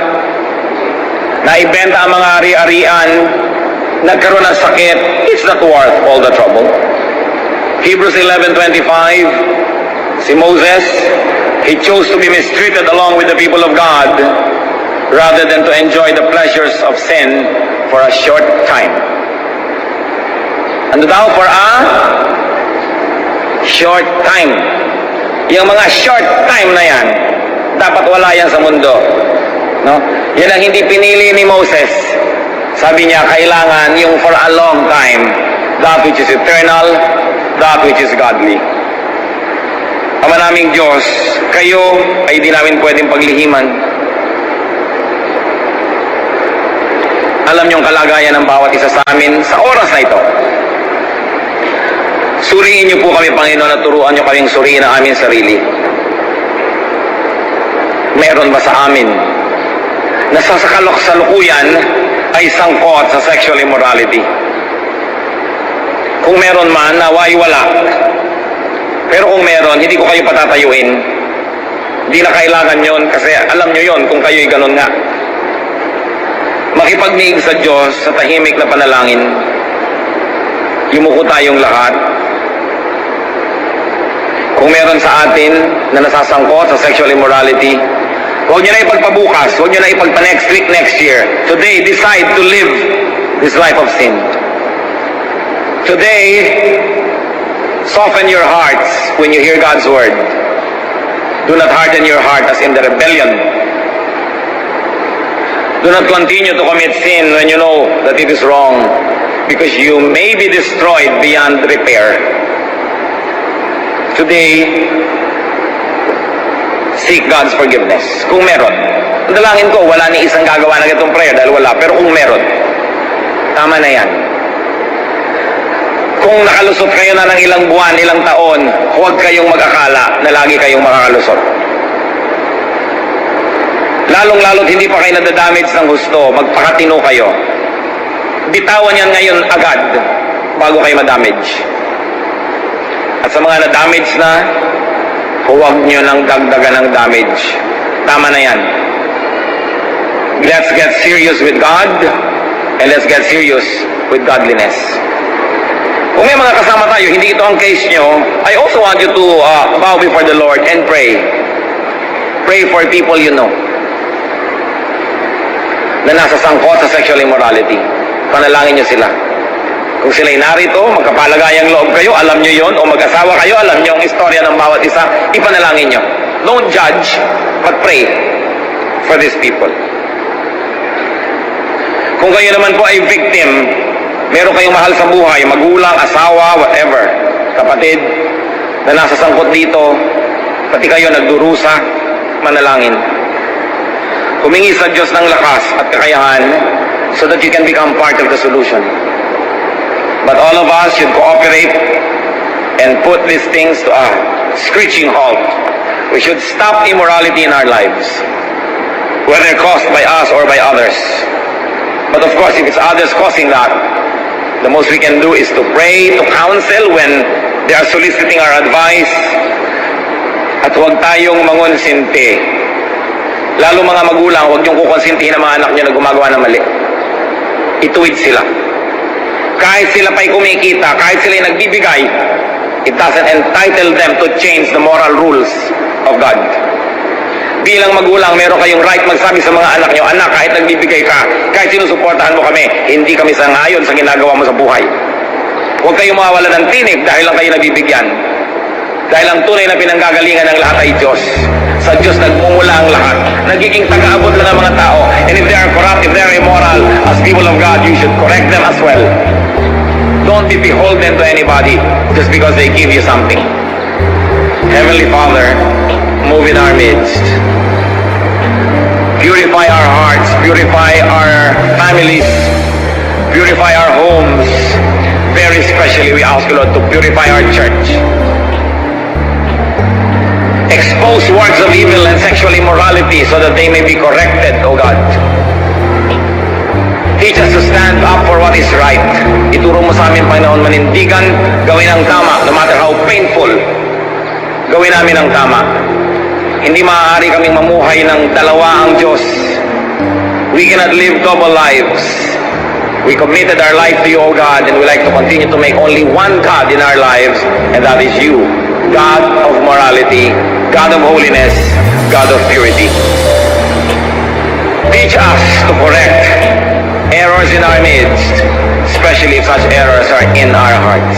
naibenta ang mga ari-arian, nagkaroon ng sakit, it's not worth all the trouble. Hebrews 11:25, si Moses, he chose to be mistreated along with the people of God rather than to enjoy the pleasures of sin for a short time. Ano daw? For a short time. Yung mga short time na yan, dapat wala yan sa mundo. No? Yan ang hindi pinili ni Moses. Sabi niya, kailangan yung for a long time, that which is eternal, that which is godly. Ama naming Diyos, kayo ay di namin pwedeng paglihiman. Alam niyong kalagayan ng bawat isa sa amin sa oras na ito. Suriin niyo po kami, Panginoon, at turuan niyo kaming suriin ang aming sarili. Meron ba sa amin na sa kasalukuyan ay sangkot sa sexual immorality? Kung meron man, naway wala. Pero kung meron, hindi ko kayo patatayuin. Hindi na kailangan yon kasi alam nyo yon kung kayo'y ganun nga. Makipagniig sa Diyos sa tahimik na panalangin. Yumuko tayong lahat. Kung meron sa atin na nasasangkot sa sexual immorality, huwag nyo na ipagpabukas, huwag nyo na ipagpa-next week, next year. Today, decide to live this life of sin. Today, soften your hearts when you hear God's word. Do not harden your heart as in the rebellion. Do not continue to commit sin when you know that it is wrong, because you may be destroyed beyond repair. Today, seek God's forgiveness, kung meron. dalangin ko, wala ni isang gagawa ng itong prayer dahil wala. Pero kung meron, tama na yan. Kung nakalusot kayo na ng ilang buwan, ilang taon, huwag kayong mag-akala na lagi kayong makakalusot. Lalong-lalo't hindi pa kayo nadadamage ng gusto, magpakatino kayo. Bitawan yan ngayon agad bago kayo madamage. At sa mga na-damage na, huwag nyo nang dagdagan ng damage. Tama na yan. Let's get serious with God and let's get serious with godliness. Kung may mga kasama tayo, hindi ito ang case nyo, I also want you to bow before the Lord and pray. Pray for people you know na nasa sangkot sa sexual immorality. Panalangin nyo sila. Kung sila'y narito, magkapalagayang loob kayo, alam nyo yon, o mag-asawa kayo, alam nyo ang istorya ng bawat isa, ipanalangin nyo. Don't judge, but pray for these people. Kung kayo naman po ay victim, meron kayong mahal sa buhay, magulang, asawa, whatever, kapatid, na nasa sangkot dito, pati kayo nagdurusa, manalangin. Humingi sa Diyos ng lakas at kakayahan so that you can become part of the solution. But all of us should cooperate and put these things to a screeching halt. We should stop immorality in our lives, whether caused by us or by others. But of course, if it's others causing that, the most we can do is to pray, to counsel when they are soliciting our advice, at huwag tayong mangonsinti. Lalo mga magulang, huwag niyong kukonsintihin ang mga anak niyo na gumagawa ng mali. Ituwid sila. Kahit sila pa'y kumikita, kahit sila'y nagbibigay, it doesn't entitle them to change the moral rules of God. Bilang magulang, meron kayong right magsabi sa mga anak niyo, anak, kahit nagbibigay ka, kahit sinusuportahan mo kami, hindi kami sangayon sa ginagawa mo sa buhay. Huwag kayong mawawala ng tinig dahil lang kayo nabibigyan. Dahil ang tunay na pinanggagalingan ng lahat ay Diyos. Sa Diyos nagmumula ang lahat. Nagiging taga-abot lang ang mga tao. And if they are corrupt, if they are immoral, as people of God, you should correct them as well. Don't be beholden to anybody just because they give you something. Heavenly Father, move in our midst. Purify our hearts, purify our families, purify our homes. Very especially, we ask you, Lord, to purify our church. Expose works of evil and sexual immorality so that they may be corrected, O God. Teach us to stand up for what is right. Ituro mo sa amin, Panginoon, manindigan, gawin ang tama, no matter how painful. Gawin namin ang tama. Hindi maaari kaming mamuhay ng dalawa ang Diyos. We cannot live double lives. We committed our life to you, O God, and we like to continue to make only one God in our lives, and that is you, God of morality, God of holiness, God of purity. Teach us to correct errors in our midst, especially if such errors are in our hearts.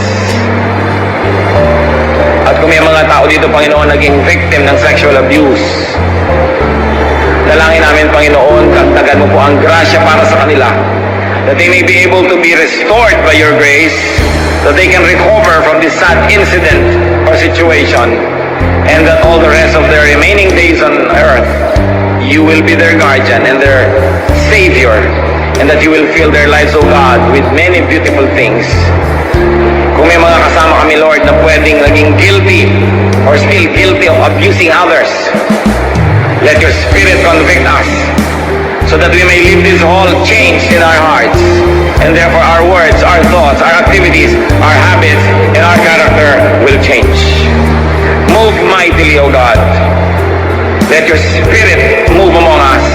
At kung may mga tao dito, Panginoon, naging victim ng sexual abuse, dalangin namin, Panginoon, dagdagan mo po ang grasya para sa kanila, that they may be able to be restored by your grace, that they can recover from this sad incident or situation, and that all the rest of their remaining days on earth, you will be their guardian and their Savior, and that you will fill their lives, O God, with many beautiful things. Kung may mga kasama kami, Lord, na pwedeng naging guilty or still guilty of abusing others, let your Spirit convict us so that we may leave this hall changed in our hearts, and therefore our words, our thoughts, our activities, our habits, and our character will change. Move mightily, O God. Let your Spirit move among us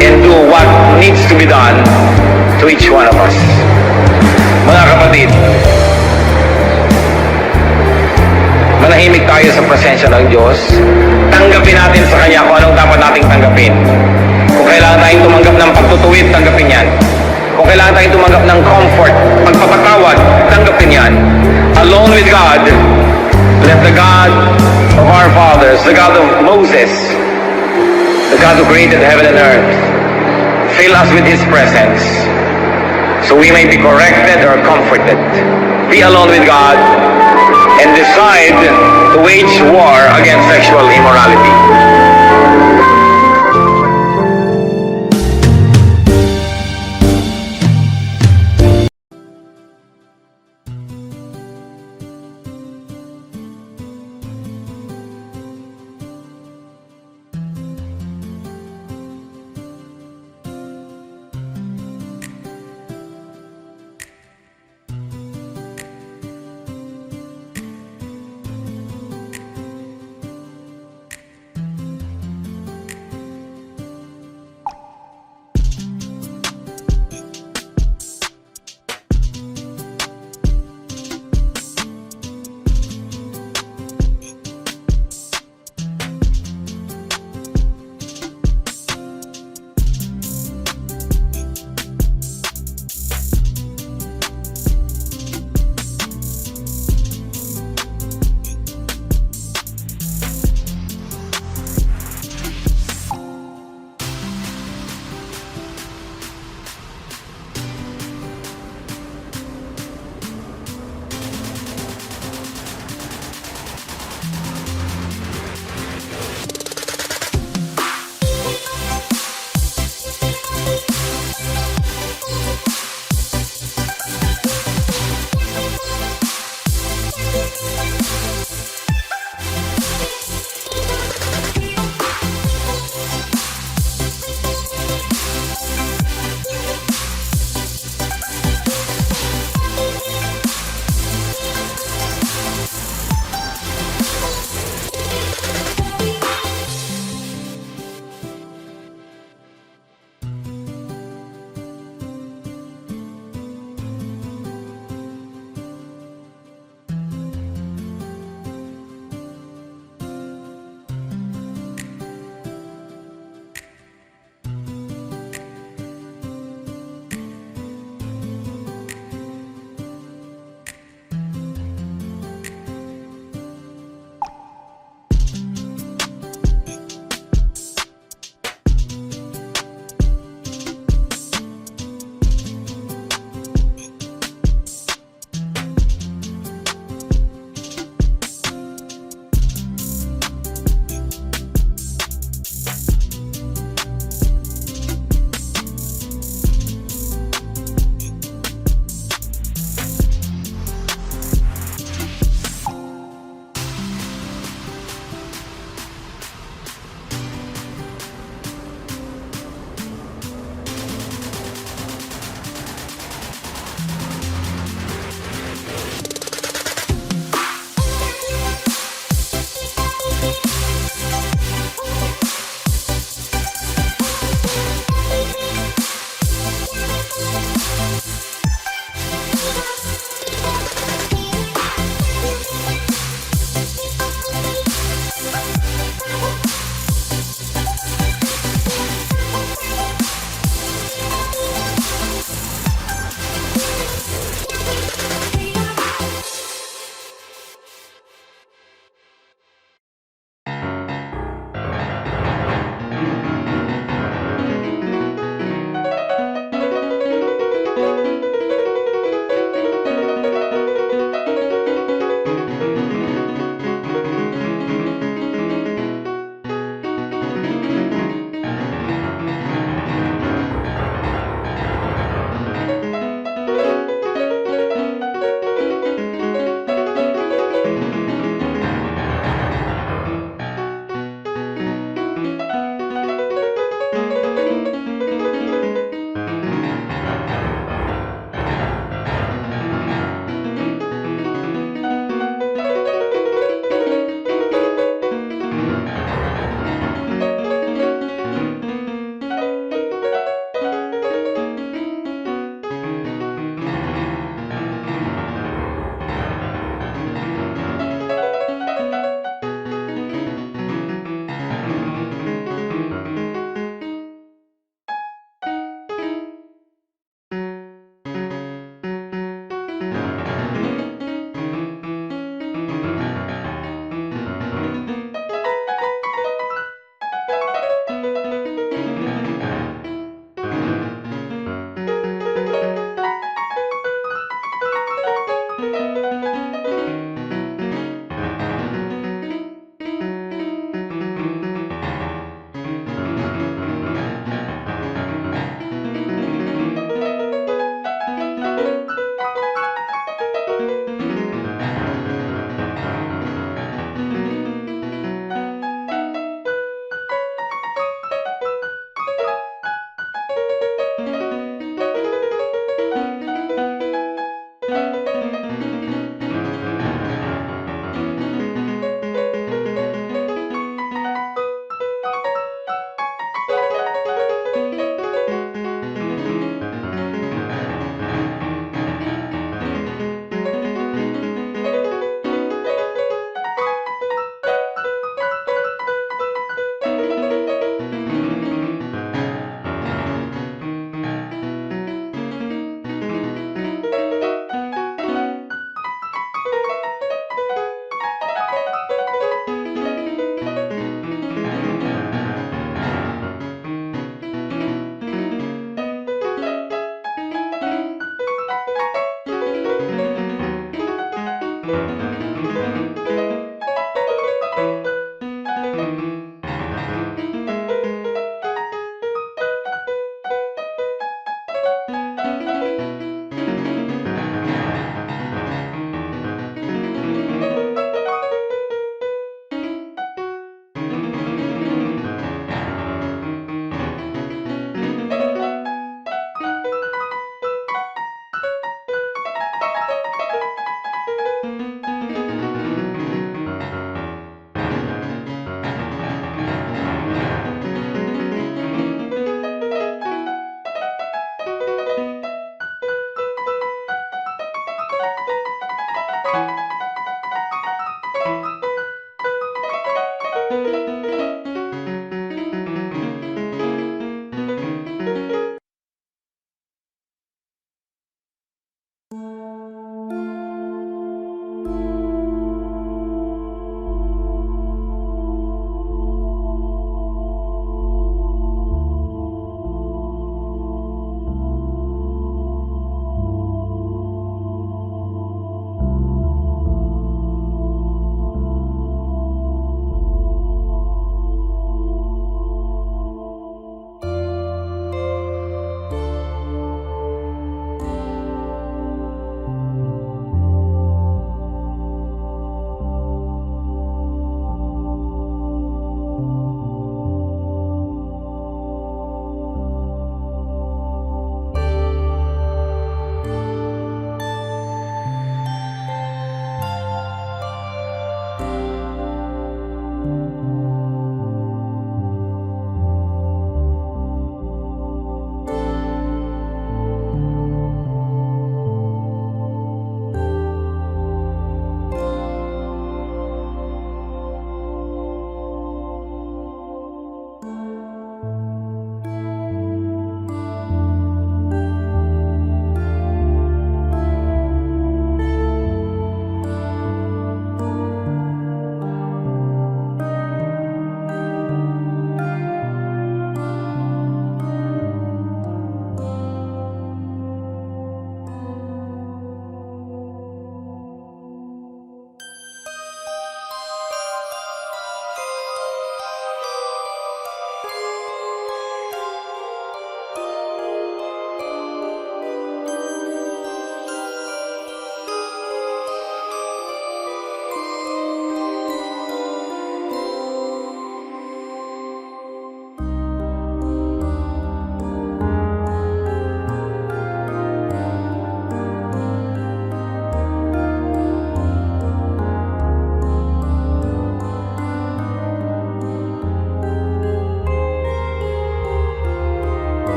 and do what needs to be done to each one of us. Mga kapatid, manahimik tayo sa presensya ng Diyos. Tanggapin natin sa Kanya kung anong dapat nating tanggapin. Kung kailangan tayong tumanggap ng pagtutuwid, tanggapin yan. Kung kailangan tayong tumanggap ng comfort, pagpapatawad, tanggapin yan. Alone with God, let the God of our fathers, the God of Moses, the God who created heaven and earth, fill us with His presence so we may be corrected or comforted. Be alone with God and decide to wage war against sexual immorality.